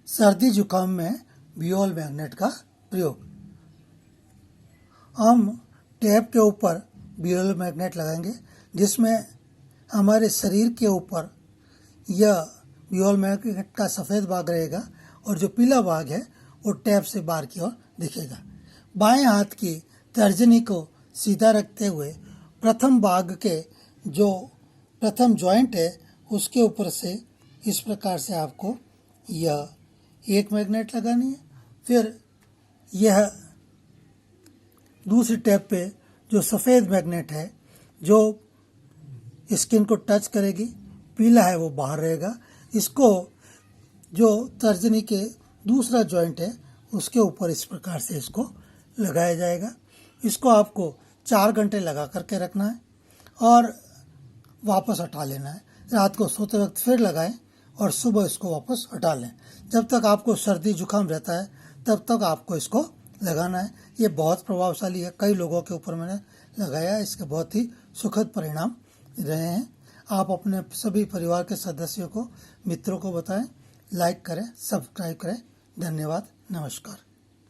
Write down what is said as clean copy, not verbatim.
सर्दी जुकाम में बियोल मैग्नेट का प्रयोग। हम टैप के ऊपर बियोल मैग्नेट लगाएंगे, जिसमें हमारे शरीर के ऊपर यह बियोल मैग्नेट का सफ़ेद भाग रहेगा और जो पीला भाग है वो टैप से बाहर की ओर दिखेगा। बाएं हाथ की तर्जनी को सीधा रखते हुए प्रथम भाग के जो प्रथम जॉइंट है उसके ऊपर से इस प्रकार से आपको यह एक मैग्नेट लगानी है। फिर यह दूसरी टैप पे जो सफ़ेद मैग्नेट है जो स्किन को टच करेगी, पीला है वो बाहर रहेगा, इसको जो तर्जनी के दूसरा जॉइंट है उसके ऊपर इस प्रकार से इसको लगाया जाएगा। इसको आपको 4 घंटे लगा करके रखना है और वापस हटा लेना है। रात को सोते वक्त फिर लगाएं और सुबह इसको वापस हटा लें। जब तक आपको सर्दी जुकाम रहता है तब तक आपको इसको लगाना है। ये बहुत प्रभावशाली है, कई लोगों के ऊपर मैंने लगाया है, इसके बहुत ही सुखद परिणाम रहे हैं। आप अपने सभी परिवार के सदस्यों को, मित्रों को बताएं, लाइक करें, सब्सक्राइब करें। धन्यवाद, नमस्कार।